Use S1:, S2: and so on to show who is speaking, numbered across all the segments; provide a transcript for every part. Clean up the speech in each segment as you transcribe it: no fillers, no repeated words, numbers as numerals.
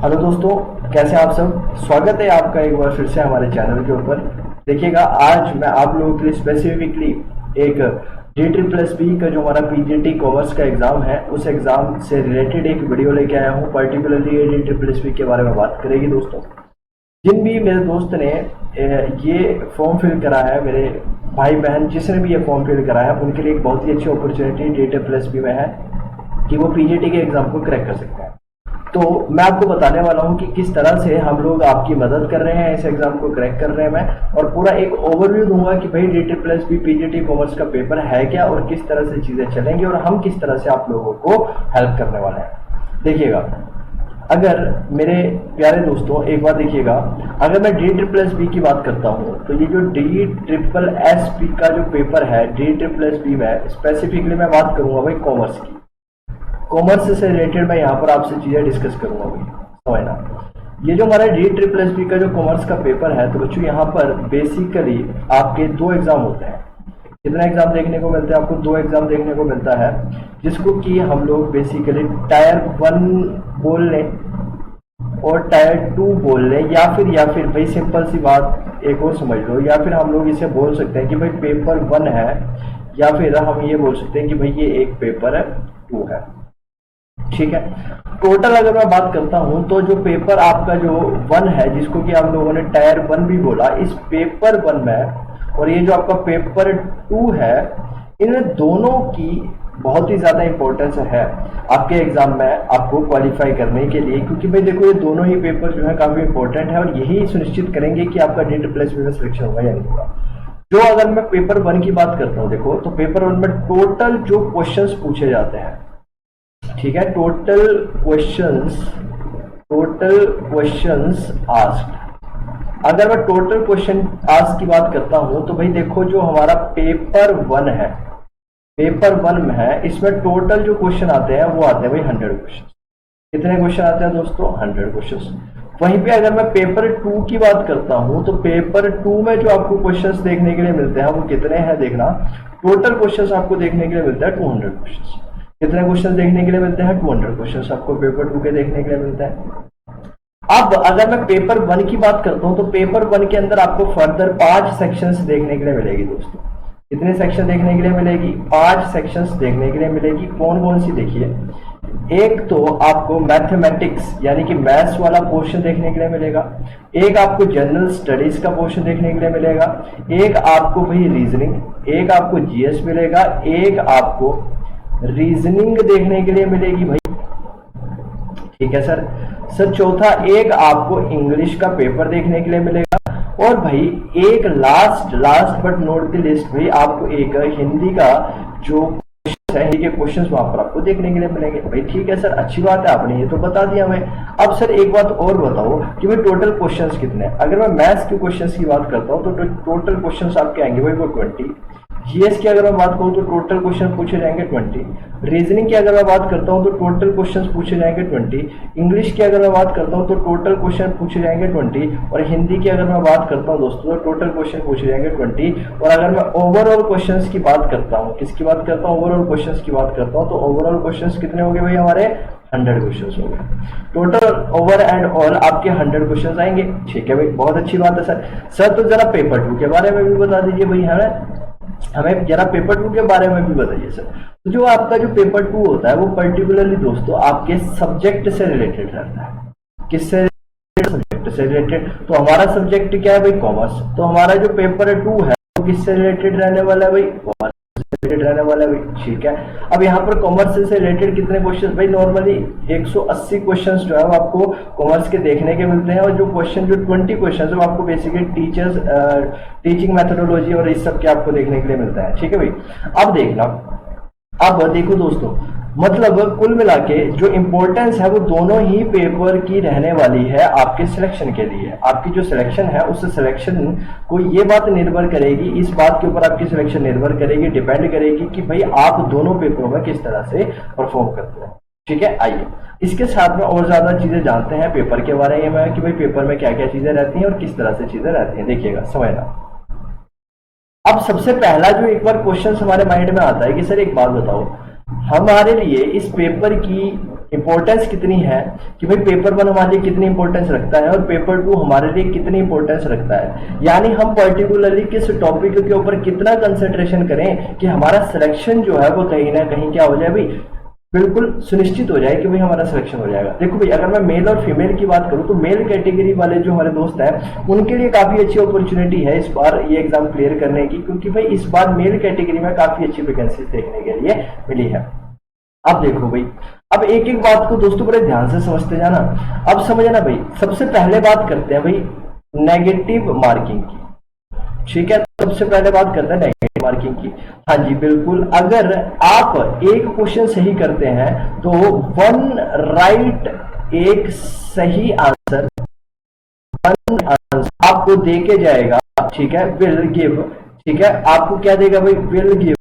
S1: Hello दोस्तों, कैसे हैं आप सब। स्वागत है आपका एक बार फिर से हमारे चैनल के ऊपर। देखिएगा, आज मैं आप लोगों के लिए स्पेसिफिकली एक DSSB का जो हमारा PGT कॉमर्स का एग्जाम है उस एग्जाम से रिलेटेड एक वीडियो लेके आया हूँ। पर्टिकुलरली ये DSSB के बारे में बात करेगी दोस्तों। जिन भी मेरे दोस्त ने ये फॉर्म फिल करा है, मेरे भाई बहन जिसने भी ये फॉर्म फिल करा है, उनके लिए एक बहुत ही अच्छी अपॉर्चुनिटी DSSB में है कि वो PGT के एग्जाम को क्रैक कर सकते हैं। तो मैं आपको बताने वाला हूं कि किस तरह से हम लोग आपकी मदद कर रहे हैं इस एग्जाम को क्रैक करने में, और पूरा एक ओवरव्यू दूंगा कि भाई DSSB PGT कॉमर्स का पेपर है क्या और किस तरह से चीजें चलेंगी और हम किस तरह से आप लोगों को हेल्प करने वाले हैं। देखिएगा, अगर मेरे प्यारे दोस्तों एक बार देखिएगा, अगर मैं DSSB की बात करता हूं तो ये जो DSSB का जो पेपर है DSSB में स्पेसिफिकली मैं बात करूंगा भाई कॉमर्स की। कॉमर्स से रिलेटेड मैं यहाँ पर आपसे चीजें डिस्कस करूंगा भाई, समझना। ये जो हमारा DSSB का जो कॉमर्स का पेपर है, तो बच्चों यहाँ पर बेसिकली आपके दो एग्जाम होते हैं। कितना एग्जाम देखने को मिलता है आपको? दो एग्जाम देखने को मिलता है, जिसको कि हम लोग बेसिकली टायर 1 बोल लें और टायर 2 बोल लें, या फिर भाई सिंपल सी बात एक और समझ लो, या फिर हम लोग इसे बोल सकते हैं कि भाई पेपर 1 है, या फिर हम ये बोल सकते हैं कि भाई ये एक पेपर 2 है। ठीक है, टोटल अगर मैं बात करता हूं तो जो पेपर आपका जो 1 है, जिसको कि आप लोगों ने टायर 1 भी बोला, इस पेपर 1 में और ये जो आपका पेपर 2 है, इनमें दोनों की बहुत ही ज्यादा इंपॉर्टेंस है आपके एग्जाम में आपको क्वालिफाई करने के लिए, क्योंकि भाई देखो ये दोनों ही पेपर जो है काफी इंपॉर्टेंट है और यही सुनिश्चित करेंगे कि आपका DSSB में सिलेक्शन होगा या नहीं होगा। जो अगर मैं पेपर 1 की बात करता हूँ, देखो तो पेपर 1 में टोटल जो क्वेश्चंस पूछे जाते हैं, ठीक है, टोटल क्वेश्चंस आस्क्ड। अगर मैं टोटल क्वेश्चन आस्क की बात करता हूं तो भाई देखो जो हमारा पेपर 1 है, पेपर 1 में है, इसमें टोटल जो क्वेश्चन आते हैं वो आते हैं भाई 100 क्वेश्चन। कितने क्वेश्चन आते हैं दोस्तों? 100 क्वेश्चन। वहीं पे अगर मैं पेपर 2 की बात करता हूं तो पेपर 2 में जो आपको क्वेश्चंस देखने के लिए मिलते हैं वो कितने हैं देखना। टोटल क्वेश्चंस आपको देखने के लिए मिलता है 200 क्वेश्चंस। कितने क्वेश्चन देखने के लिए मिलते हैं? 200 क्वेश्चन आपको पेपर 2 के देखने के लिए मिलते हैं। अब अगर मैं पेपर 1 की बात करता हूं तो पेपर 1 के अंदर आपको फर्दर 5 सेक्शंस देखने के लिए मिलेगी दोस्तों। कितने सेक्शन देखने के लिए मिलेगी? 5 सेक्शंस देखने के लिए मिलेगी। कौन कौन सी? देखिए, एक तो आपको मैथमेटिक्स यानी कि मैथ्स वाला पोर्शन देखने के लिए मिलेगा, एक आपको जनरल स्टडीज का पोर्शन देखने के लिए मिलेगा, एक आपको भाई रीजनिंग, एक आपको GS मिलेगा, एक आपको रीजनिंग देखने के लिए मिलेगी भाई। ठीक है सर। चौथा एक आपको इंग्लिश का पेपर देखने के लिए मिलेगा, और भाई एक last but not the list भाई आपको एक हिंदी का जो क्वेश्चन है, हिंदी के क्वेश्चंस वहां पर आपको देखने के लिए मिलेंगे भाई। ठीक है सर, अच्छी बात है, आपने ये तो बता दिया हमें। अब सर एक बात और बताओ कि भाई टोटल क्वेश्चंस कितने हैं। अगर मैं मैथ्स के क्वेश्चंस की बात करता हूँ तो टोटल क्वेश्चंस आपके आएंगे भाई वो 20। GS की अगर मैं बात करूं तो टोटल क्वेश्चन पूछे जाएंगे 20। रीजनिंग की अगर मैं बात करता हूं तो टोटल क्वेश्चंस पूछे जाएंगे 20। इंग्लिश की अगर मैं बात करता हूं तो टोटल क्वेश्चन पूछे जाएंगे 20। और हिंदी की अगर मैं बात करता हूं दोस्तों तो टोटल क्वेश्चन पूछे जाएंगे 20। और अगर मैं ओवरऑल क्वेश्चंस की बात करता हूं, किसकी बात करता हूं? ओवरऑल क्वेश्चंस की बात करता हूं, तो ओवरऑल क्वेश्चंस कितने हो गए भाई हमारे? 100 क्वेश्चंस हो गए। टोटल ओवर एंड ऑल आपके 100 क्वेश्चंस आएंगे। ठीक है भाई, बहुत अच्छी बात है सर। तो जरा पेपर 2 के बारे में भी बता दीजिए भाई, हमें जरा पेपर 2 के बारे में भी बताइए सर। तो जो आपका जो पेपर 2 होता है वो पर्टिकुलरली दोस्तों आपके सब्जेक्ट से रिलेटेड रहता है। किससे? सब्जेक्ट से रिलेटेड। तो हमारा सब्जेक्ट क्या है भाई? कॉमर्स। तो हमारा जो पेपर 2 है वो किससे रिलेटेड रहने वाला है भाई? कॉमर्स से रिलेटेड रहने वाला है भाई। ठीक है, अब यहाँ पर कॉमर्स से रिलेटेड कितने क्वेश्चन भाई? नॉर्मली 180 क्वेश्चन जो है वो आपको कॉमर्स के देखने के मिलते हैं, और जो 20 क्वेश्चन है वो आपको बेसिकली टीचिंग मेथोडोलॉजी और इस सब के आपको देखने के लिए मिलता है। ठीक है भाई। अब देखना, अब देखो दोस्तों, मतलब कुल मिला के जो इंपॉर्टेंस है वो दोनों ही पेपर की रहने वाली है आपके सिलेक्शन के लिए। आपकी जो सिलेक्शन है उस सिलेक्शन को ये बात निर्भर करेगी, इस बात के ऊपर आपकी सिलेक्शन निर्भर करेगी, डिपेंड करेगी कि भाई आप दोनों पेपरों में किस तरह से परफॉर्म करते हैं। ठीक है, आइए इसके साथ में और ज्यादा चीजें जानते हैं पेपर के बारे में कि भाई पेपर में क्या क्या चीजें रहती हैं और किस तरह से चीजें रहती हैं। देखिएगा, समझना। अब सबसे पहला जो एक बार क्वेश्चन हमारे माइंड में आता है कि सर एक बात बताओ, हमारे लिए इस पेपर की इंपॉर्टेंस कितनी है कि भाई पेपर 1 हमारे लिए कितनी इंपॉर्टेंस रखता है और पेपर 2 हमारे लिए कितनी इंपॉर्टेंस रखता है, यानी हम पर्टिकुलरली किस टॉपिक के ऊपर कितना कंसंट्रेशन करें कि हमारा सिलेक्शन जो है वो कहीं ना कहीं क्या हो जाए भाई, बिल्कुल सुनिश्चित हो जाए कि भाई हमारा सिलेक्शन हो जाएगा। देखो भाई, अगर मैं मेल और फीमेल की बात करूं तो मेल कैटेगरी वाले जो हमारे दोस्त हैं उनके लिए काफी अच्छी अपॉर्चुनिटी है इस बार ये एग्जाम क्लियर करने की, क्योंकि भाई इस बार मेल कैटेगरी में काफी अच्छी वैकेंसी देखने के लिए मिली है। अब देखो भाई, अब एक एक बात को दोस्तों बड़े ध्यान से समझते जाना। अब समझना भाई, सबसे पहले बात करते हैं भाई नेगेटिव मार्किंग की, ठीक है। सबसे पहले बात करते हैं नेगेटिव मार्किंग की। हाँ जी बिल्कुल, अगर आप एक क्वेश्चन सही करते हैं तो 1 राइट, एक सही आंसर, 1 आंसर आपको दे के जाएगा, ठीक है, विल गिव, ठीक है, आपको क्या देगा भाई, विल गिव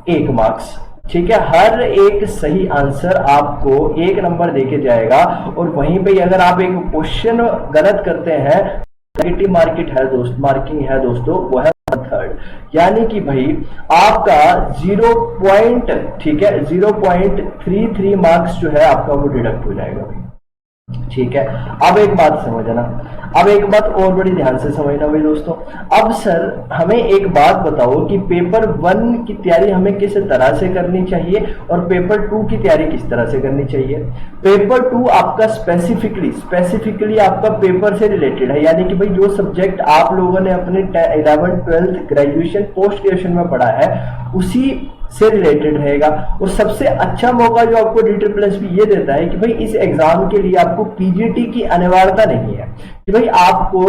S1: 1 मार्क्स, ठीक है। हर एक सही आंसर आपको 1 नंबर देके जाएगा। और वहीं पे अगर आप एक क्वेश्चन गलत करते हैं, नेगेटिव मार्किंग है दोस्तों, वो है 1/3, यानी कि भाई आपका 0.33 मार्क्स जो है आपका वो डिडक्ट हो जाएगा भाई, ठीक है। अब एक बात समझना, अब एक बात और बड़ी ध्यान से समझना भाई दोस्तों। अब सर हमें एक बात बताओ कि पेपर 1 की तैयारी हमें किस तरह से करनी चाहिए और पेपर 2 की तैयारी किस तरह से करनी चाहिए। पेपर 2 आपका स्पेसिफिकली आपका पेपर से रिलेटेड है, यानी कि भाई जो सब्जेक्ट आप लोगों ने अपने 11th 12th graduation post graduation में पढ़ा है उसी से रिलेटेड रहेगा। और सबसे अच्छा मौका जो आपको DSSB ये देता है कि भाई इस एग्जाम के लिए आपको पीजीटी की अनिवार्यता नहीं है, कि भाई आपको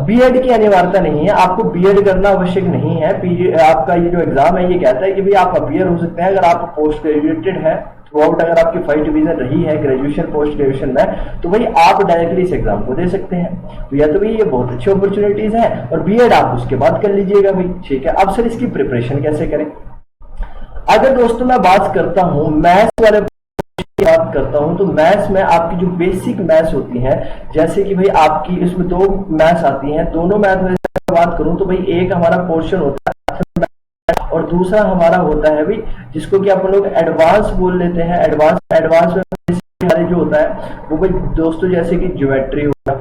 S1: बीएड की अनिवार्यता नहीं है, आपको बीएड करना आवश्यक नहीं है। आपका ये जो एग्जाम है ये कहता है कि भाई आप अपीयर हो सकते हैं अगर आप पोस्ट ग्रेजुएटेड है थ्रू आउट, अगर आपकी 5 डिवीजन रही है ग्रेजुएशन पोस्ट ग्रेजुएशन में, तो भाई आप डायरेक्टली इस एग्जाम को दे सकते हैं। तो या तो भाई ये बहुत अच्छी अपॉर्चुनिटीज है, और बीएड आप उसके बाद कर लीजिएगा भाई, ठीक है। अब सर इसकी प्रिपरेशन कैसे करें। अगर दोस्तों मैं बात करता हूं मैथ्स वाले बात करता हूं, तो मैथ्स में आपकी जो बेसिक मैथ्स होती है, जैसे कि भाई आपकी इसमें 2 मैथ्स आती हैं, दोनों मैथ में बात करूं तो भाई एक हमारा पोर्शन होता है और दूसरा हमारा होता है भाई जिसको कि अपन लोग एडवांस बोल लेते हैं। एडवांस में हमारे जो होता है वो भाई दोस्तों जैसे कि ज्योमेट्री हो गया,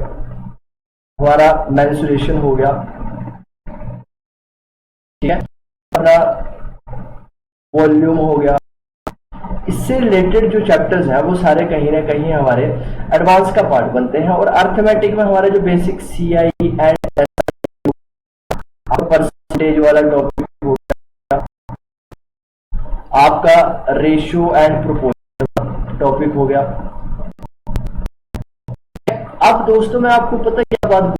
S1: हमारा मेंसुरेशन हो गया, ठीक है, अपना वॉल्यूम हो गया, इससे रिलेटेड जो चैप्टर्स हैं वो सारे कहीं ना कहीं हमारे एडवांस का पार्ट बनते हैं। और अर्थमेटिक में हमारा जो बेसिक CI एंड परसेंटेज वाला टॉपिक हो गया, आपका रेशियो एंड प्रोपोर्शन टॉपिक हो गया। अब दोस्तों मैं आपको पता क्या बात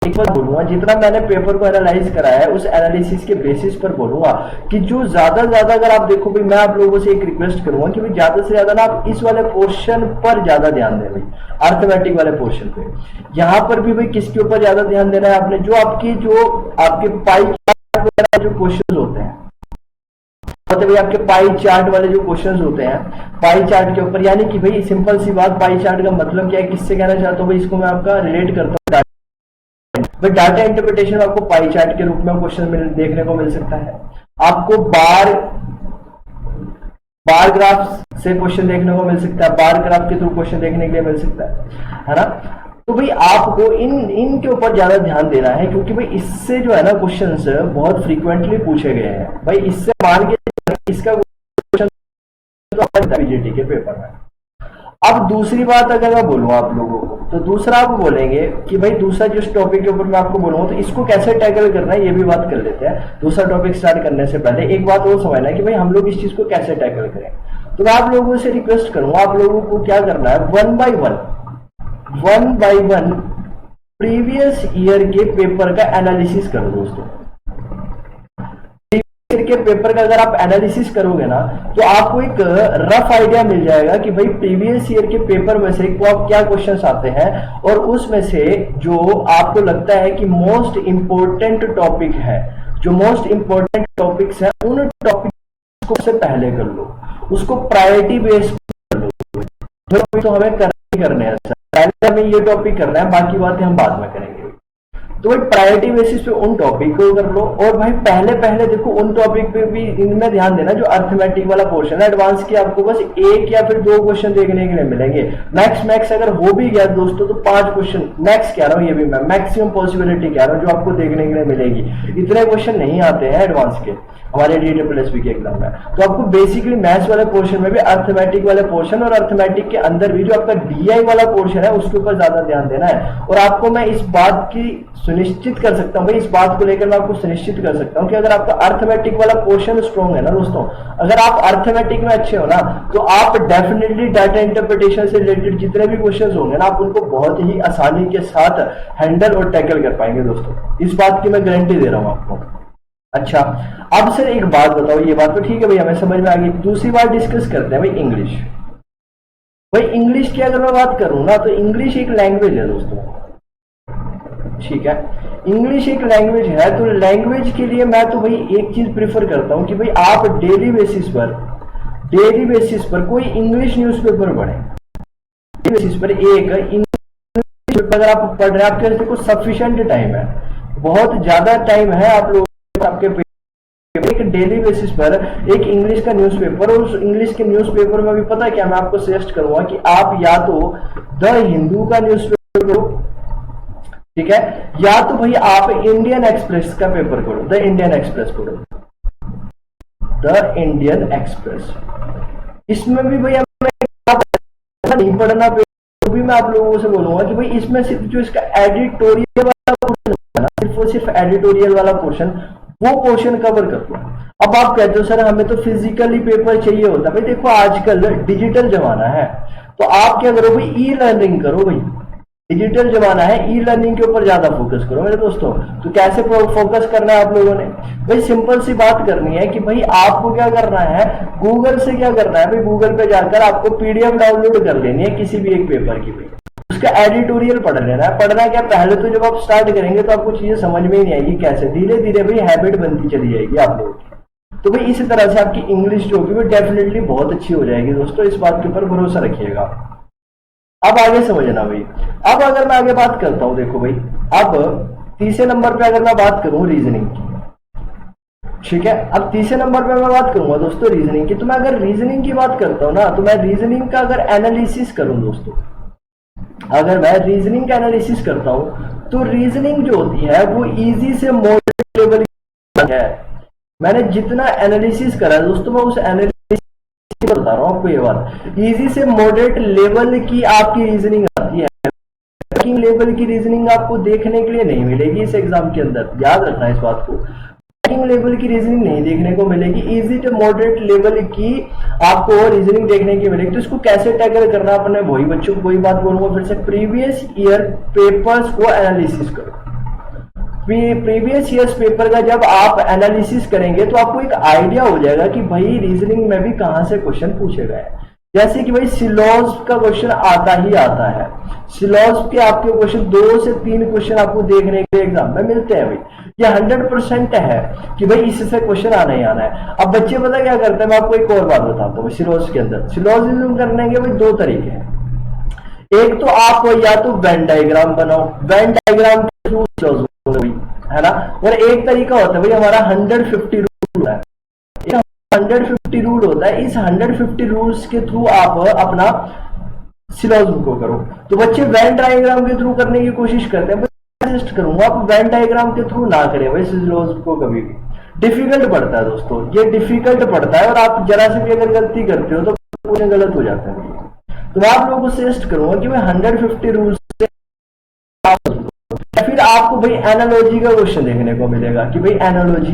S1: एक बार बोलूंगा, जितना मैंने पेपर को एनालाइज कराया है उस एनालिसिस के बेसिस पर बोलूंगा कि जो ज्यादा अगर आप देखो भाई, मैं आप लोगों से एक रिक्वेस्ट करूंगा कि भाई ज्यादा से ज्यादा ना आप इस वाले पोर्शन पर ज्यादा ध्यान दें भाई, अर्थमेटिक वाले पोर्शन पे। यहां पर भी भाई किसके ऊपर ज्यादा ध्यान देना है आपने, जो आपके पाई चार्ट वगैरह जो क्वेश्चन होते हैं, मतलब भाई आपके पाई चार्ट वाले जो क्वेश्चंस होते हैं पाई चार्ट के ऊपर, यानी कि भाई सिंपल सी बात, पाई चार्ट का मतलब क्या है, किससे कहना चाहता हूँ भाई, इसको मैं आपका रिलेट करता हूँ डाटा इंटरप्रिटेशन। आपको पाई चार्ट के रूप में क्वेश्चन देखने को मिल सकता है, आपको बार ग्राफ से क्वेश्चन देखने को मिल सकता है, बार ग्राफ के थ्रू क्वेश्चन देखने के लिए मिल सकता है ना। तो भाई आपको इनके ऊपर ज्यादा ध्यान देना है, क्योंकि भाई इससे जो है ना क्वेश्चंस बहुत फ्रीक्वेंटली पूछे गए हैं भाई। इससे मान के इसका क्वेश्चन पीजीटी के पेपर में। अब दूसरी बात अगर मैं बोलूं आप लोगों को, तो दूसरा आप बोलेंगे कि भाई दूसरा जिस टॉपिक के ऊपर मैं आपको बोलूंगा तो इसको कैसे टैकल करना है, ये भी बात कर लेते हैं। दूसरा टॉपिक स्टार्ट करने से पहले एक बात और समझना है कि भाई हम लोग इस चीज को कैसे टैकल करें। तो मैं आप लोगों से रिक्वेस्ट करूंगा, आप लोगों को क्या करना है, one by one previous year के पेपर का एनालिसिस करो दोस्तों। के पेपर का अगर आप एनालिसिस करोगे ना तो आपको एक रफ आइडिया मिल जाएगा कि भाई प्रीवियस ईयर के पेपर में से क्या क्वेश्चंस आते हैं, और उसमें से जो आपको लगता है कि मोस्ट इंपोर्टेंट टॉपिक है, जो मोस्ट इंपोर्टेंट टॉपिक्स हैं उन टॉपिक को से पहले कर लो, उसको प्रायोरिटी बेस कर लो। तो हमें करने हैं, पहले हमें ये टॉपिक करना है, बाकी बातें हम बाद में करेंगे। तो भाई प्रायोरिटी बेसिस पे उन टॉपिक को कर लो, और भाई पहले पहले देखो उन टॉपिक पे भी इनमें ध्यान देना जो अर्थमेटिक वाला पोर्शन है एडवांस की, आपको बस एक या फिर 2 क्वेश्चन देखने के लिए मिलेंगे मैक्स मैक्स। अगर हो भी गया दोस्तों तो 5 क्वेश्चन मैक्स कह रहा हूँ, ये भी मैं मैक्सिमम पॉसिबिलिटी कह रहा हूँ जो आपको देखने के लिए मिलेगी। इतने क्वेश्चन नहीं आते हैं एडवांस के हमारे DSSB के एग्जाम में। तो आपको बेसिकली मैथ्स वाले पोर्शन में भी अर्थमेटिक वाले पोर्शन और अर्थमेटिक के अंदर भी जो आपका DI वाला पोर्शन है उसके ऊपर ज्यादा ध्यान देना है। और आपको मैं इस बात की सुनिश्चित कर सकता हूँ भाई, इस बात को लेकर मैं आपको सुनिश्चित कर सकता हूँ कि अगर आपका अर्थमेटिक वाला पोर्शन स्ट्रॉन्ग है ना दोस्तों, अगर आप अर्थमेटिक में अच्छे हो ना, तो आप डेफिनेटली डाटा इंटरप्रिटेशन से रिलेटेड जितने भी क्वेश्चन होंगे ना, आप उनको बहुत ही आसानी के साथ हैंडल और टैकल कर पाएंगे दोस्तों। इस बात की मैं गारंटी दे रहा हूँ आपको। अच्छा, अब सर एक बात बताओ, ये बात तो ठीक है भैया हमें समझ में आ गई, दूसरी बात डिस्कस करते हैं भाई इंग्लिश। भाई इंग्लिश की अगर मैं बात करूं ना, तो इंग्लिश एक लैंग्वेज है दोस्तों, ठीक है, इंग्लिश एक लैंग्वेज है। तो लैंग्वेज के लिए मैं तो भाई एक चीज प्रेफर करता हूं कि भाई आप डेली बेसिस पर कोई इंग्लिश न्यूज़पेपर पढ़ें। डेली बेसिस पर एक इंग्लिश पेपर अगर आप पढ़ रहे हैं, आपके पास कुछ सफिशिएंट टाइम है, बहुत ज्यादा टाइम है आप लोग आपके एक डेली बेसिस पर एक इंग्लिश का न्यूज़पेपर, और उस इंग्लिश के न्यूज़पेपर में भी पता है क्या मैं आपको सजेस्ट करूंगा कि आप या तो द हिंदू का न्यूज़पेपर करो, ठीक है, या तो भाई आप इंडियन एक्सप्रेस का पेपर करो, द इंडियन एक्सप्रेस पढ़ो, द इंडियन एक्सप्रेस। इसमें भी भैया नहीं पढ़ना तो भी मैं आप लोगों से बोलूंगा कि भाई इसमें सिर्फ जो इसका एडिटोरियल वाला पोर्शन है ना, सिर्फ एडिटोरियल वाला पोर्शन, वो पोर्शन कवर कर लो। अब आप कहते हो सर हमें तो फिजिकली पेपर चाहिए होता है, भाई देखो आजकल डिजिटल जमाना है, तो आप क्या करो भाई, ई लर्निंग करो भाई, डिजिटल जमाना है, ई लर्निंग के ऊपर ज्यादा फोकस करो मेरे दोस्तों। तो कैसे फोकस करना है आप लोगों ने, भाई सिंपल सी बात करनी है कि भाई आपको क्या करना है, गूगल से क्या करना है भाई, गूगल पे जाकर आपको PDF डाउनलोड कर लेनी है किसी भी एक पेपर की, भाई उसका एडिटोरियल पढ़ लेना है। पढ़ना क्या, पहले तो जब आप स्टार्ट करेंगे तो आपको चीजें समझ में ही नहीं आएगी कैसे, धीरे धीरे भाई हैबिट बनती चली जाएगी आप लोगों की। तो भाई इसी तरह से आपकी इंग्लिश जो होगी वो डेफिनेटली बहुत अच्छी हो जाएगी दोस्तों, इस बात के ऊपर भरोसा रखिएगा। अब आगे समझना भाई, अब अगर मैं आगे बात करता हूं, देखो भाई अब तीसरे नंबर पे अगर मैं बात करूं रीजनिंग की, ठीक है, अब तीसरे नंबर पे मैं बात करूंगा दोस्तों रीजनिंग की। तो मैं अगर रीजनिंग की बात करता हूं ना, तो मैं रीजनिंग का अगर एनालिसिस करूं दोस्तों, अगर मैं रीजनिंग का एनालिसिस करता हूं, तो रीजनिंग जो होती है वो इजी से मॉडरेट लेवल की है। मैंने जितना एनालिसिस करा है दोस्तों, मैं उस एनालिसिस बता रहा हूं आपको ये बात, इजी से मॉडरेट लेवल की आपकी रीजनिंग आती है। वर्किंग लेवल की रीजनिंग आपको देखने के लिए नहीं मिलेगी इस एग्जाम के अंदर, याद रखना इस बात को, वर्किंग लेवल की रीजनिंग नहीं देखने को मिलेगी, इजी टू मॉडरेट लेवल की आपको रीजनिंग देखने की मिलेगी। तो इसको कैसे टैकल करना, अपने वही बच्चों को वही बात बोलूंगा फिर से, प्रीवियस ईयर पेपर्स को एनालिसिस करो। प्रीवियस ईयर्स पेपर का जब आप एनालिसिस करेंगे तो आपको एक आइडिया हो जाएगा कि भाई रीजनिंग में भी कहां से क्वेश्चन पूछे गए हैं। जैसे कि भाई सिलॉज का क्वेश्चन आता ही आता है, सिलॉज के आपके क्वेश्चन 2 से 3 क्वेश्चन आपको देखने के एग्जाम में मिलते हैं भाई, ये 100% है कि भाई इससे क्वेश्चन आना ही आना है। अब बच्चे पता क्या करते हैं, मैं आपको एक और बात बताता हूँ, सिलॉज के अंदर सिलॉजिज्म करने के भाई 2 तरीके हैं। एक तो आप या तो वेन डायग्राम बनाओ, वेन डायग्राम के थ्रू है ना, और एक तरीका होता है भाई हमारा 150 रूल है, 150 रूल होता है, इस 150 रूल्स के थ्रू आप अपना सिलॉजिज्म को करो। तो बच्चे वेन डायग्राम के थ्रू करने की कोशिश करते हैं, सजेस्ट करूंगा आप वेन डायग्राम के थ्रू ना करें भाई सिलॉजिज्म को, कभी भी डिफिकल्ट पड़ता है दोस्तों, ये डिफिकल्ट पड़ता है, और आप जरा से भी अगर गलती करते हो तो पूरे गलत हो जाता है। तो मैं आप लोगों को सजेस्ट करूंगा कि मैं 150 रूल्स से, फिर आपको भाई एनालॉजी का क्वेश्चन देखने को मिलेगा कि भाई एनालॉजी,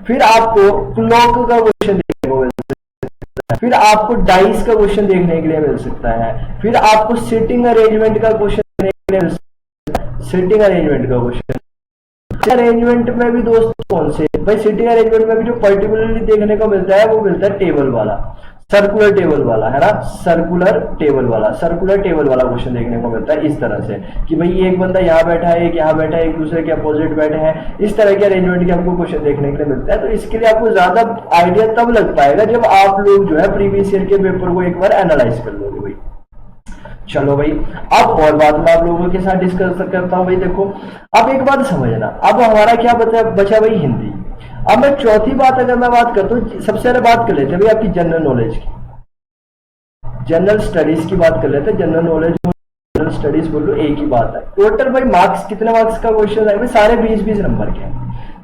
S1: फिर आपको क्लॉक का क्वेश्चन देखने को मिल सकता है, फिर आपको डाइस का क्वेश्चन देखने के लिए मिल सकता है, फिर आपको सिटिंग अरेंजमेंट का क्वेश्चन देखने के लिए मिल सकता है, सिटिंग अरेंजमेंट का क्वेश्चन। अरेंजमेंट में भी दोस्तों कौन से, भाई सिटिंग अरेंजमेंट में भी जो पर्टिकुलरली देखने को मिलता है वो मिलता है टेबल वाला, सर्कुलर टेबल वाला, है ना, सर्कुलर टेबल वाला क्वेश्चन देखने को मिलता है इस तरह से कि भाई एक बंदा यहाँ बैठा है, एक यहाँ बैठा है, एक दूसरे के अपोजिट बैठे हैं, इस तरह के अरेंजमेंट के आपको क्वेश्चन देखने के लिए मिलता है। तो इसके लिए आपको ज्यादा आइडिया तब लग पाएगा जब आप लोग जो है प्रीवियस ईयर के पेपर को एक बार एनालाइज कर लोगे भाई। चलो भाई, अब और बात मैं आप लोगों के साथ डिस्कस करता हूं भाई। देखो अब एक बात समझना, अब हमारा क्या बचा भाई, हिंदी। अब मैं चौथी बात अगर मैं बात करता हूँ, सबसे पहले बात कर लेते हैं भाई आपकी जनरल नॉलेज की, जनरल स्टडीज की बात कर लेते हैं। जनरल नॉलेज जनरल स्टडीज बोल लो एक ही बात है। टोटल भाई मार्क्स कितने मार्क्स का क्वेश्चन है भाई, सारे 20-20 नंबर के हैं।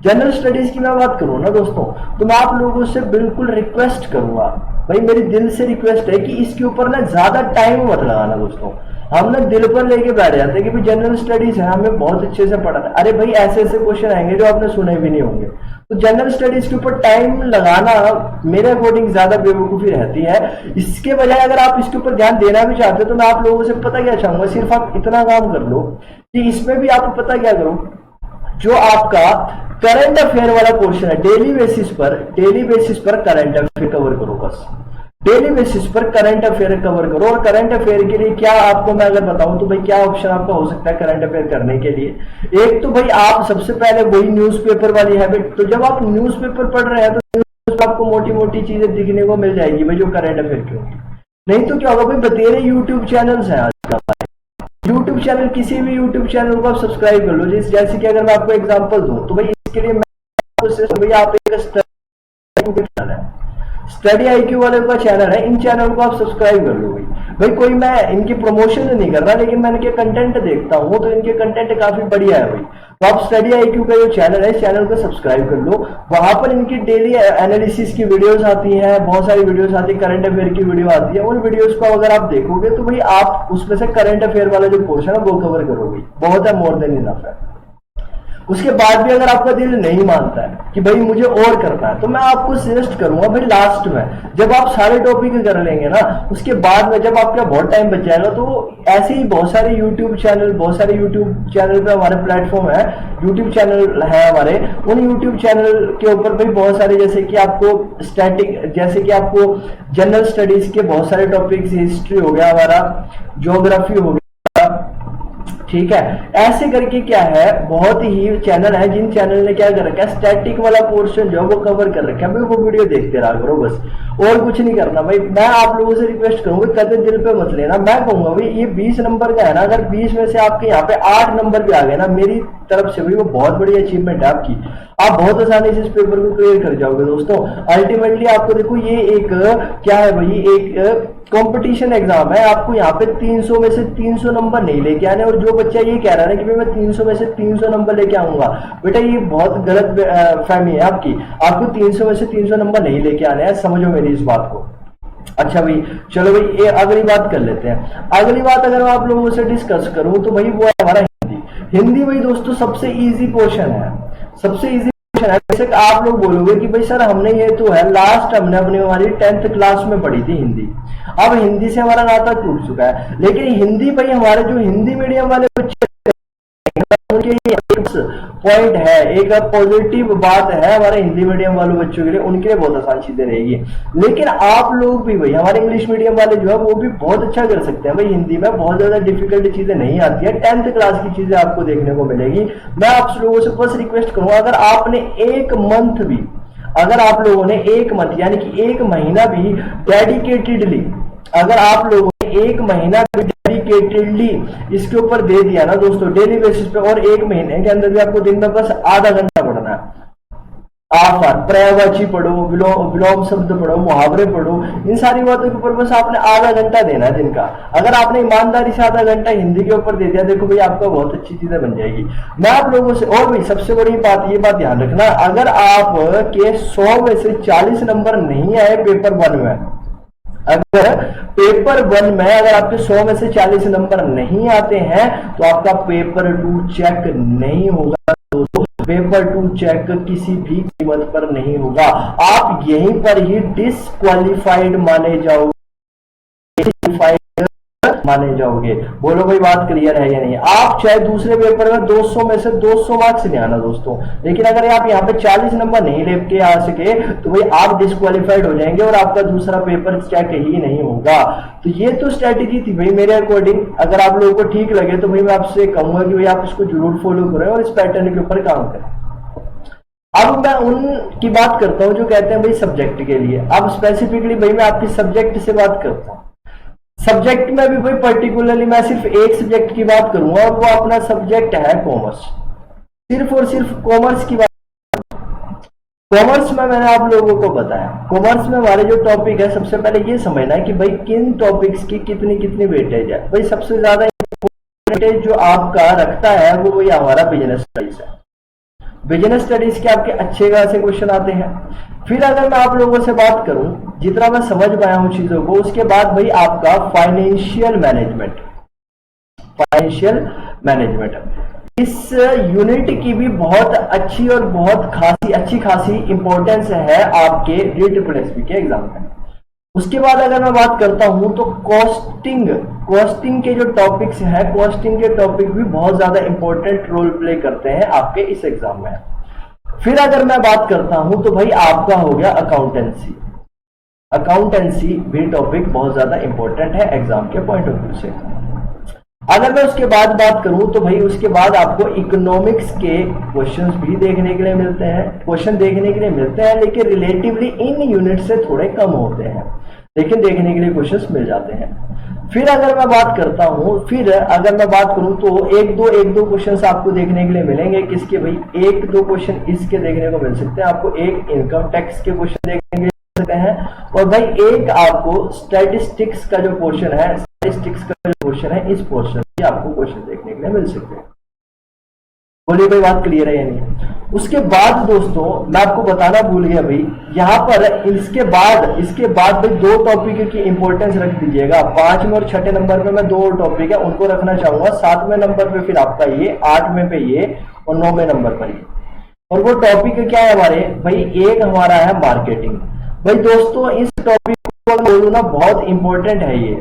S1: जनरल स्टडीज की मैं बात करूँ ना दोस्तों, तो मैं आप लोगों से बिल्कुल रिक्वेस्ट करूंगा भाई, मेरी दिल से रिक्वेस्ट है कि इसके ऊपर ना ज्यादा टाइम मत लगाना दोस्तों। हम ना दिल पर लेके बैठ जाते हैं कि भाई जनरल स्टडीज है, हमें बहुत अच्छे से पढ़ा है। अरे भाई ऐसे ऐसे क्वेश्चन आएंगे जो आपने सुने भी नहीं होंगे। तो जनरल स्टडीज के ऊपर टाइम लगाना मेरे अकॉर्डिंग ज्यादा बेवकूफी रहती है। इसके बजाय अगर आप इसके ऊपर ध्यान देना भी चाहते हो तो मैं आप लोगों से पता क्या चाहूंगा, सिर्फ आप इतना काम कर लो कि इसमें भी आप पता क्या करो, जो आपका करंट अफेयर वाला पोर्शन है, डेली बेसिस पर करंट अफेयर कवर करो। बस डेली बेसिस पर करंट अफेयर कवर करो। और करंट अफेयर के लिए क्या आपको मैं अगर बताऊं तो भाई क्या ऑप्शन आपका हो सकता है करंट अफेयर करने के लिए। एक तो भाई आप सबसे पहले वही न्यूज़पेपर वाली हैबिट, तो जब आप न्यूज़पेपर पढ़ रहे हैं तो न्यूज़ में आपको मोटी मोटी चीजें दिखने को मिल जाएगी भाई जो करंट अफेयर की होगी। नहीं तो क्या होगा भाई, बतेरे यूट्यूब चैनल्स हैं आजकल। यूट्यूब चैनल, किसी भी यूट्यूब चैनल को आप सब्सक्राइब कर लो। जैसे कि अगर मैं आपको एग्जांपल दूं तो भाई इसके लिए मैं आप एक स्टडी आईक्यू वाले का चैनल है, इन चैनल को आप सब्सक्राइब कर लो भाई। कोई मैं इनकी प्रमोशन नहीं कर रहा, लेकिन मैं इनके कंटेंट देखता हूँ तो इनके कंटेंट काफी बढ़िया है भाई। तो आप स्टडी आईक्यू का जो चैनल है, इस चैनल को सब्सक्राइब कर लो। वहां पर इनकी डेली एनालिसिस की वीडियोस आती हैं, बहुत सारी वीडियोस आती है, करंट अफेयर की वीडियो आती है। उन वीडियोस को अगर आप देखोगे तो भाई आप उसमें से करंट अफेयर वाला जो पोर्शन है वो कवर करोगे, बहुत है, मोर देन इनफ है। उसके बाद भी अगर आपका दिल नहीं मानता है कि भाई मुझे और करना है, तो मैं आपको सजेस्ट करूंगा भाई लास्ट में जब आप सारे टॉपिक कर लेंगे ना, उसके बाद में जब आपका बहुत टाइम बच जाएगा तो ऐसे ही बहुत सारे यूट्यूब चैनल पे हमारे प्लेटफॉर्म है, यूट्यूब चैनल है हमारे। उन यूट्यूब चैनल के ऊपर भाई बहुत सारे, जैसे कि आपको जनरल स्टडीज के बहुत सारे टॉपिक्स, हिस्ट्री हो गया हमारा, ज्योग्राफी हो गया, ठीक है, ऐसे करके क्या है बहुत ही चैनल है जिन चैनल ने क्या कर रखा है, स्टैटिक वाला पोर्शन जो है वो कवर कर रखा है भाई। वो वीडियो देखते रहा करो बस, और कुछ नहीं करना भाई। मैं आप लोगों से रिक्वेस्ट करूंगा, कदे दिल पे मत लेना। मैं कहूंगा भाई ये 20 नंबर का है ना, अगर 20 में से आपके यहाँ पे 8 नंबर भी आ गए ना मेरी तरफ से भाई, वो बहुत बड़ी अचीवमेंट है आपकी। आप बहुत आसानी से इस पेपर को क्लियर कर जाओगे दोस्तों। अल्टीमेटली आपको देखो ये एक क्या है भाई, एक कंपटीशन एग्जाम है। आपको यहाँ पे 300 में से 300 नंबर नहीं लेके आने। और जो बच्चा ये कह रहा है कि भाई मैं 300 में से 300 नंबर लेके आऊंगा, बेटा ये बहुत गलत फहमी है आपकी। आपको 300 में से 300 नंबर नहीं लेके आने हैं, समझो मेरी इस बात को। अच्छा भाई चलो भाई ये अगली बात कर लेते हैं। अगली बात अगर मैं आप लोगों से डिस्कस करूं तो भाई वो है हमारा हिंदी भाई दोस्तों सबसे इजी पोर्शन है, सबसे इजी पोर्शन है। जैसे आप लोग बोलोगे कि भाई सर हमने ये तो है लास्ट हमने अपनी हमारी 10th क्लास में पढ़ी थी हिंदी, अब हिंदी से हमारा नाता टूट चुका है। लेकिन हिंदी भाई हमारे जो हिंदी मीडियम वाले बच्चे पॉइंट है, एक पॉजिटिव बात है हमारे हिंदी मीडियम वाले बच्चों के लिए, उनके लिए बहुत आसान चीजें रहेगी। लेकिन आप लोग भी भाई हमारे इंग्लिश मीडियम वाले जो है वो भी बहुत अच्छा कर सकते हैं भाई। हिंदी में बहुत ज्यादा डिफिकल्ट चीजें नहीं आती है, 10th क्लास की चीजें आपको देखने को मिलेगी। मैं आप लोगों से बस रिक्वेस्ट करूंगा, अगर आपने एक मंथ भी, अगर आप लोगों ने एक मंथ यानी कि एक महीना भी डेडिकेटेडली, अगर आप लोगों ने एक महीना भी डेडिकेटेडली इसके ऊपर दे दिया ना दोस्तों डेली बेसिस पे, और एक महीने के अंदर भी आपको दिन में बस आधा घंटा पढ़ना है। आप पर्यायवाची पढ़ो, विलोम शब्द पढ़ो, मुहावरे पढ़ो, इन सारी बातों के ऊपर बस आपने आधा घंटा देना है दिन का। अगर आपने ईमानदारी से आधा घंटा हिंदी के ऊपर दे दिया, देखो भाई आपका बहुत अच्छी चीजें बन जाएगी। मैं आप लोगों से, और भाई सबसे बड़ी बात, ये बात ध्यान रखना, अगर आप के 100 में से 40 नंबर नहीं आए पेपर 1 में, अगर पेपर 1 में अगर आपके 100 में से 40 नंबर नहीं आते हैं तो आपका पेपर 2 चेक नहीं होगा दोस्तों। पेपर 2 चेक किसी भी कीमत पर नहीं होगा, आप यहीं पर ही डिस्क्वालिफाइड माने जाओगे। बोलो भाई बात क्लियर है या नहीं। आप चाहे दूसरे पेपर में 200 में से 200 मार्क्स नहीं आना दोस्तों, लेकिन अगर आप यहाँ पे 40 नंबर नहीं लेके आ सके तो भाई आप डिस्क्वालिफाइड हो जाएंगे और आपका दूसरा पेपर चेक ही नहीं होगा। तो ये तो स्ट्रेटेजी थी भाई मेरे अकॉर्डिंग। अगर आप लोगों को ठीक लगे तो भाई मैं आपसे कहूंगा कि भाई आप इसको जरूर फॉलो करें और इस पैटर्न के ऊपर काम करें। अब मैं उनकी बात करता हूं जो कहते हैं भाई सब्जेक्ट के लिए। अब स्पेसिफिकली भाई मैं आपकी सब्जेक्ट से बात करता हूं। सब्जेक्ट में भी भाई पर्टिकुलरली मैं सिर्फ एक सब्जेक्ट की बात करूंगा और वो अपना सब्जेक्ट है कॉमर्स, सिर्फ और सिर्फ कॉमर्स की बात। कॉमर्स में मैंने आप लोगों को बताया, कॉमर्स में हमारे जो टॉपिक है सबसे पहले ये समझना है कि भाई किन टॉपिक्स की कितनी कितनी वेटेज है। भाई सबसे ज्यादा वेटेज जो आपका रखता है वो वही हमारा बिजनेस स्टडीज है। बिजनेस स्टडीज के आपके अच्छे खासे क्वेश्चन आते हैं। फिर अगर मैं आप लोगों से बात करूं, जितना मैं समझ पाया हूं चीजों को, उसके बाद भाई आपका फाइनेंशियल मैनेजमेंट, फाइनेंशियल मैनेजमेंट इस यूनिट की भी बहुत अच्छी और बहुत अच्छी खासी इंपॉर्टेंस है आपके DSSP के एग्जाम में। उसके बाद अगर मैं बात करता हूं तो कॉस्टिंग के जो टॉपिक्स हैं, कॉस्टिंग के टॉपिक भी बहुत ज्यादा इंपॉर्टेंट रोल प्ले करते हैं आपके इस एग्जाम में। फिर अगर मैं बात करता हूं तो भाई आपका हो गया अकाउंटेंसी। अकाउंटेंसी भी टॉपिक बहुत ज्यादा इंपॉर्टेंट है एग्जाम के पॉइंट ऑफ व्यू से। अगर मैं उसके बाद बात करूं तो भाई उसके बाद आपको इकोनॉमिक्स के क्वेश्चंस भी देखने के लिए मिलते हैं, क्वेश्चन देखने के लिए मिलते हैं, लेकिन रिलेटिवली इन यूनिट से थोड़े कम होते हैं, लेकिन देखने के लिए क्वेश्चंस मिल जाते हैं। फिर अगर मैं बात करता हूं, फिर अगर मैं बात करूं तो एक दो क्वेश्चंस आपको देखने के लिए मिलेंगे। किसके भाई? एक दो क्वेश्चन इसके देखने को मिल सकते हैं आपको, एक इनकम टैक्स के क्वेश्चन देखने के लिए मिल सकते हैं, और भाई एक आपको स्टैटिस्टिक्स का जो पोर्शन है, स्टैटिस्टिक्स का जो पोर्शन है, इस पोर्शन में आपको क्वेश्चन देखने के लिए मिल सकते हैं। बोलिए भाई बात क्लियर है या नहीं? उसके बाद दोस्तों मैं आपको बताना भूल गया भाई, यहाँ पर इसके बाद भाई दो टॉपिक की इंपॉर्टेंस रख दीजिएगा। 5वें और 6ठे नंबर पे मैं दो टॉपिक है उनको रखना चाहूंगा, 7वें नंबर पे फिर आपका ये, 8वें पे ये और 9वें नंबर पर ये। और वो टॉपिक क्या है हमारे भाई? एक हमारा है मार्केटिंग। भाई दोस्तों इस टॉपिक को बोलूँ ना, बहुत इंपॉर्टेंट है, ये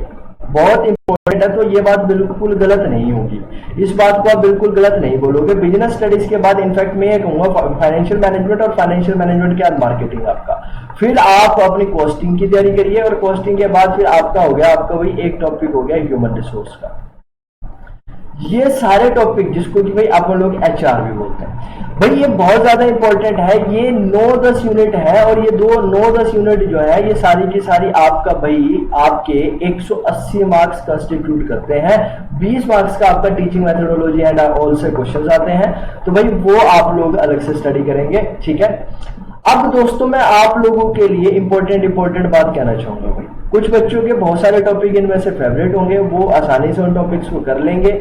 S1: बहुत इंपॉर्टेंट है, तो ये बात बिल्कुल गलत नहीं होगी, इस बात को आप बिल्कुल गलत नहीं बोलोगे। बिजनेस स्टडीज के बाद इनफैक्ट मैं ये कहूंगा फाइनेंशियल मैनेजमेंट, और फाइनेंशियल मैनेजमेंट के बाद मार्केटिंग आपका। फिर आप अपनी कॉस्टिंग की तैयारी करिए, और कॉस्टिंग के बाद फिर आपका हो गया, आपका वही एक टॉपिक हो गया ह्यूमन रिसोर्स का। ये सारे टॉपिक जिसको कि भाई आप लोग HR भी बोलते हैं, भाई ये बहुत ज्यादा इंपॉर्टेंट है। ये 9-10 यूनिट है, और ये 9-10 यूनिट जो है ये सारी की सारी आपका भाई आपके 180 मार्क्स कंस्टिट्यूट करते हैं। 20 मार्क्स का आपका टीचिंग मेथोडोलॉजी एंड ऑल से क्वेश्चंस आते हैं, तो भाई वो आप लोग अलग से स्टडी करेंगे, ठीक है। अब दोस्तों मैं आप लोगों के लिए इंपॉर्टेंट बात कहना चाहूंगा भाई, कुछ बच्चों के बहुत सारे टॉपिक इनमें से फेवरेट होंगे, वो आसानी से उन टॉपिक्स को कर लेंगे,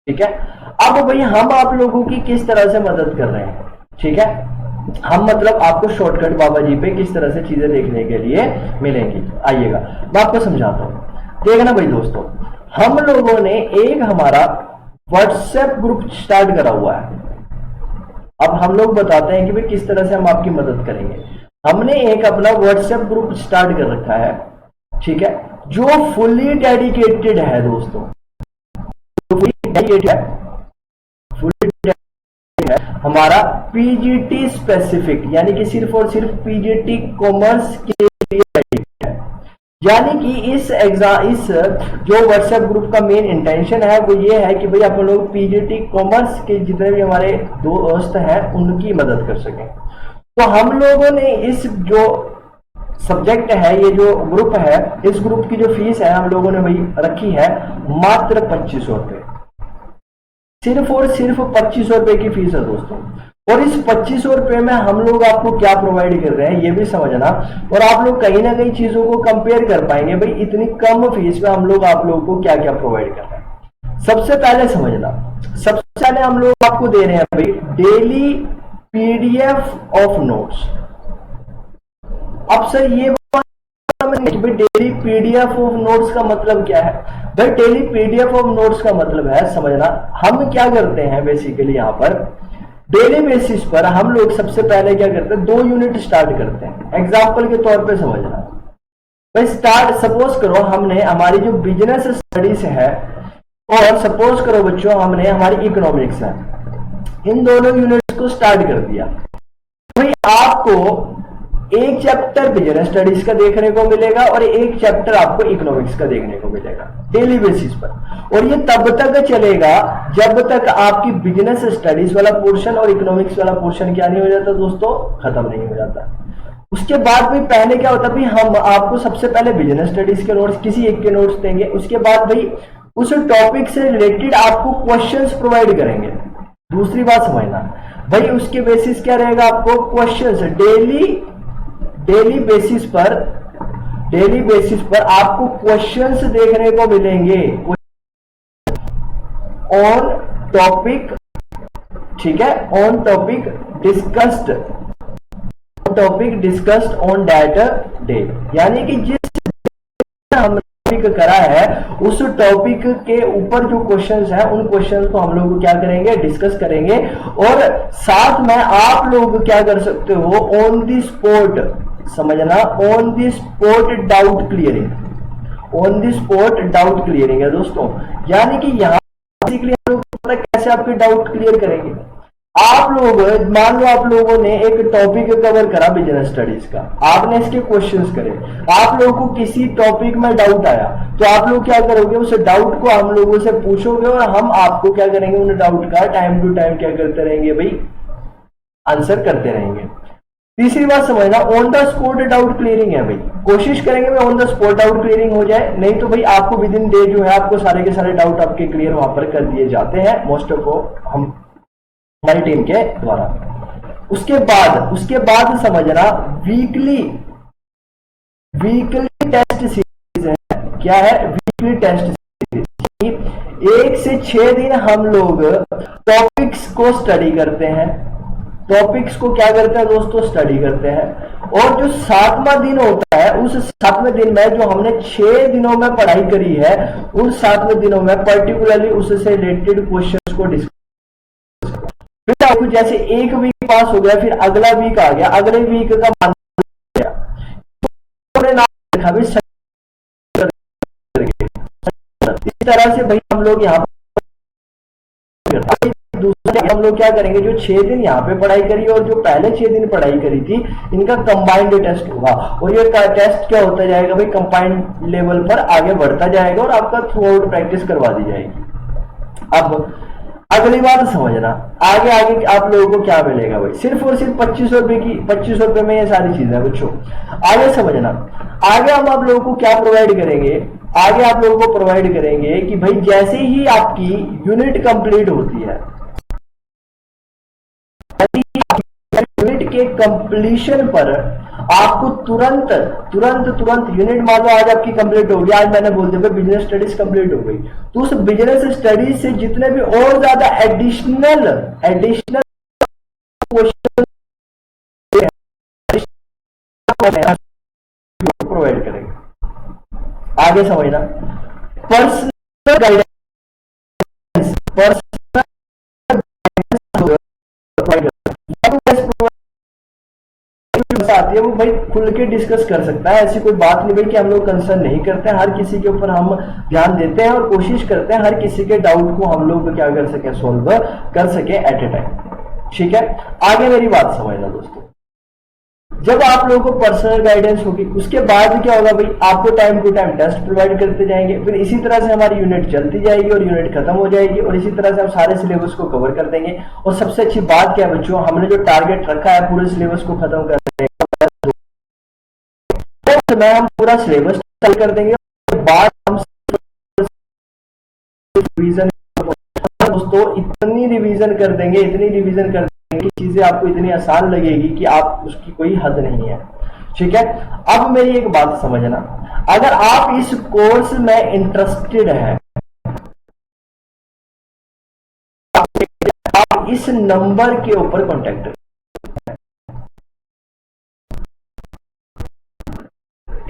S1: ठीक है। अब भाई हम आप लोगों की किस तरह से मदद कर रहे हैं, ठीक है। हम मतलब आपको शॉर्टकट बाबा जी पे किस तरह से चीजें देखने के लिए मिलेंगी, आइएगा मैं आपको समझाता हूं। देखना भाई दोस्तों, हम लोगों ने एक हमारा व्हाट्सएप ग्रुप स्टार्ट करा हुआ है। अब हम लोग बताते हैं कि भाई किस तरह से हम आपकी मदद करेंगे। हमने एक अपना व्हाट्सएप ग्रुप स्टार्ट कर रखा है, ठीक है, जो फुली डेडिकेटेड है दोस्तों, है हमारा PGT स्पेसिफिक, यानी कि सिर्फ और सिर्फ PGT कॉमर्स के लिए है। यानी कि इस जो व्हाट्सएप ग्रुप का मेन इंटेंशन है वो ये है कि भाई आप लोग PGT कॉमर्स के जितने भी हमारे दोस्त हैं उनकी मदद कर सकें। तो हम लोगों ने इस जो सब्जेक्ट है, ये जो ग्रुप है, इस ग्रुप की जो फीस है हम लोगों ने भाई रखी है मात्र 2500 रुपए, सिर्फ और सिर्फ 2500 रुपए की फीस है दोस्तों। और इस 2500 रुपए में हम लोग आपको क्या प्रोवाइड कर रहे हैं ये भी समझना, और आप लोग कहीं ना कहीं चीजों को कंपेयर कर पाएंगे भाई इतनी कम फीस में हम लोग आप लोगों को क्या क्या प्रोवाइड कर रहे हैं। सबसे पहले समझना, सबसे पहले हम लोग आपको दे रहे हैं भाई डेली PDF ऑफ नोट्स। अब सर ये डेली PDF ऑफ नोट्स का मतलब क्या है? भाई डेली PDF ऑफ नोट्स का मतलब है, समझना, हम क्या करते हैं बेसिकली यहाँ पर डेली बेसिस पर हम लोग सबसे पहले क्या करते हैं, 2 यूनिट स्टार्ट करते हैं। एग्जाम्पल के तौर पे समझना भाई, स्टार्ट सपोज करो हमने हमारी जो बिजनेस स्टडीज है, और सपोज करो बच्चों हमने हमारी इकोनॉमिक्स है, इन दोनों यूनिट्स को स्टार्ट कर दिया। भाई आपको एक चैप्टर बिजनेस स्टडीज का देखने को मिलेगा और एक चैप्टर आपको इकोनॉमिक्स का देखने को मिलेगा डेली बेसिस पर, और ये तब तक चलेगा जब तक आपकी बिजनेस स्टडीज वाला पोर्शन और इकोनॉमिक्स वाला पोर्शन क्या नहीं हो जाता दोस्तों, खत्म नहीं हो जाता। उसके बाद भाई पहले क्या होता है भाई, हम आपको सबसे पहले बिजनेस स्टडीज के नोट्स किसी एक के नोट्स देंगे, उसके बाद भाई उस टॉपिक से रिलेटेड आपको क्वेश्चंस प्रोवाइड करेंगे। दूसरी बात समझना भाई, उसके बेसिस क्या रहेगा, आपको क्वेश्चंस डेली बेसिस पर आपको क्वेश्चंस देखने को मिलेंगे ऑन टॉपिक, ठीक है, on topic discussed on that day. यानी कि जिस हम टॉपिक करा है उस टॉपिक के ऊपर जो क्वेश्चंस हैं उन क्वेश्चंस को हम लोग क्या करेंगे, डिस्कस करेंगे। और साथ में आप लोग क्या कर सकते हो, ऑन द स्पॉट, समझना, on the spot doubt clearing है दोस्तों। यानी कि यहां हम लोग कैसे आपके डाउट क्लियर करेंगे। आप लोग मान लो आप लोगों ने एक टॉपिक कवर करा बिजनेस स्टडीज का, आपने इसके क्वेश्चंस करे, आप लोगों को किसी टॉपिक में डाउट आया तो आप लोग क्या करोगे, उस डाउट को हम लोगों से पूछोगे और हम आपको क्या करेंगे, उन डाउट का टाइम टू टाइम क्या करते रहेंगे भाई, आंसर करते रहेंगे। तीसरी बात समझना, on the spot doubt clearing है भाई, कोशिश करेंगे भाई on the spot doubt clearing हो जाए, नहीं तो भाई आपको विद इन डे जो है आपको सारे के सारे डाउट आपके क्लियर वहां पर कर दिए जाते हैं मोस्ट ऑफ हम हमारी टीम के द्वारा। उसके बाद समझना, वीकली टेस्ट सीरीज है, क्या है, वीकली टेस्ट सीरीज। 1 से 6 दिन हम लोग टॉपिक्स को स्टडी करते हैं, टॉपिक्स को क्या करते हैं दोस्तों, स्टडी करते हैं। और जो 7वां दिन होता है, उस 7वें दिन में जो हमने 6 दिनों में पढ़ाई करी है, उन 7वें दिनों में पर्टिकुलरली उससे रिलेटेड क्वेश्चंस को डिस्कस, फिर जैसे एक वीक पास हो गया, फिर अगला वीक आ गया, अगले वीक का मान गया, इस तरह से भाई हम लोग यहाँ दूसरा हम लोग क्या करेंगे, जो 6 दिन यहाँ पे पढ़ाई करी और जो पहले 6 दिन पढ़ाई करी थी, इनका कंबाइंड टेस्ट होगा। और ये टेस्ट क्या होता जाएगा भाई, कंबाइंड लेवल पर आगे बढ़ता जाएगा और आपका थ्रू आउट प्रैक्टिस करवा दी जाएगी। अब अगली बात समझना, आगे आप लोगों को क्या मिलेगा भाई, सिर्फ और सिर्फ 2500 रुपए में ये सारी चीजें बच्चों। आगे समझना, आगे हम आप लोगों को क्या प्रोवाइड करेंगे, आगे आप लोगों को प्रोवाइड करेंगे कि भाई जैसे ही आपकी यूनिट कंप्लीट होती है, यूनिट के कंप्लीशन पर आपको तुरंत यूनिट, मान लो आज आपकी कंप्लीट होगी, आज मैंने बोल दिया बिजनेस स्टडीज कंप्लीट हो गई, तो उस बिजनेस स्टडीज से जितने भी और ज्यादा एडिशनल क्वेश्चन प्रोवाइड करेंगे। आगे समझना, पर्सनल गाइडेंस आती है, वो भाई खुल के डिस्कस कर सकता है। ऐसी कोई बात नहीं भाई कि हम लोग कंसर्न नहीं करते हैं, हर किसी के ऊपर हम ध्यान देते हैं और कोशिश करते हैं हर किसी के डाउट को हम लोग क्या कर सके, सोल्व कर सके एट ए टाइम। ठीक है, आगे मेरी बात समझना दोस्तों, जब आप लोगों को पर्सनल गाइडेंस होगी, उसके बाद क्या होगा भाई, आपको time to time test provide करते जाएंगे, फिर इसी तरह से हमारी यूनिट चलती जाएगी और यूनिट खत्म हो जाएगी और इसी तरह से हम सारे सिलेबस को कवर कर देंगे। और सबसे अच्छी बात क्या है बच्चों, हमने जो टारगेट रखा है पूरे सिलेबस को खत्म कर देंगे, में हम पूरा सिलेबस कर देंगे, बाद हम रिवीजन दोस्तों इतनी रिवीजन कर देंगे कि चीजें आपको इतनी आसान लगेगी कि आप उसकी कोई हद नहीं है। ठीक है, अब मेरी एक बात समझना, अगर आप इस कोर्स में इंटरेस्टेड हैं, आप इस नंबर के ऊपर कॉन्टेक्ट करें,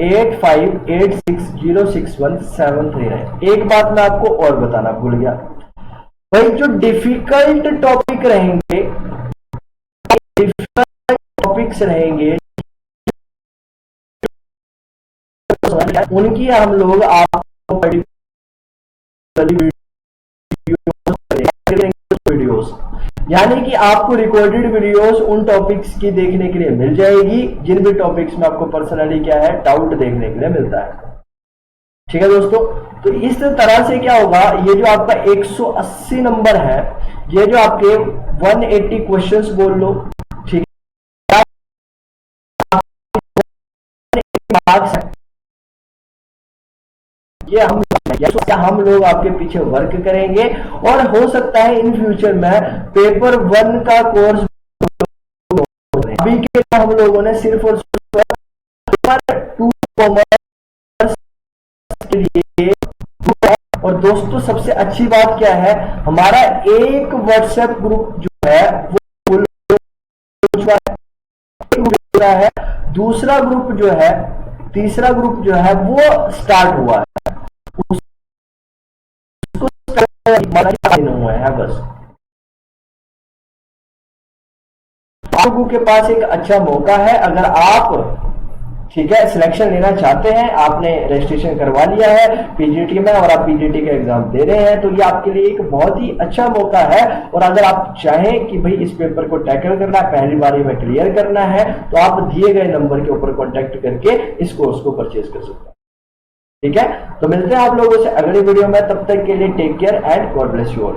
S1: 8586061739। एक बात मैं आपको और बताना भूल गया भाई, जो डिफिकल्ट टॉपिक रहेंगे, उनकी हम लोग आपको वीडियोस, यानी कि आपको रिकॉर्डेड वीडियोस उन टॉपिक्स की देखने के लिए मिल जाएगी जिन भी टॉपिक्स में आपको पर्सनली क्या है, डाउट देखने के लिए मिलता है। ठीक है दोस्तों, तो इस तरह से क्या होगा, ये जो आपका 180 नंबर है, ये जो आपके 180 क्वेश्चंस बोल लो, ठीक है, मार्क्स है, ये हम लोग आपके पीछे वर्क करेंगे। और हो सकता है इन फ्यूचर में पेपर 1 का कोर्स, अभी के लिए हम लोगों ने सिर्फ और पेपर 2 कॉमर्स के लिए। और दोस्तों सबसे अच्छी बात क्या है, हमारा एक व्हाट्सएप ग्रुप जो है वो है, दूसरा ग्रुप जो है, तीसरा ग्रुप जो है वो स्टार्ट हुआ है, उसको हुआ है बस। आप लोगों के पास एक अच्छा मौका है, अगर आप ठीक है सिलेक्शन लेना चाहते हैं, आपने रजिस्ट्रेशन करवा लिया है पीजीटी में और आप पीजीटी का एग्जाम दे रहे हैं, तो ये आपके लिए एक बहुत ही अच्छा मौका है। और अगर आप चाहें कि भाई इस पेपर को टैकल करना है, पहली बारी में क्लियर करना है, तो आप दिए गए नंबर के ऊपर कॉन्टेक्ट करके इस कोर्स को परचेज कर सकते हैं। ठीक है, तो मिलते हैं आप लोगों से अगली वीडियो में, तब तक के लिए take care and God bless you all.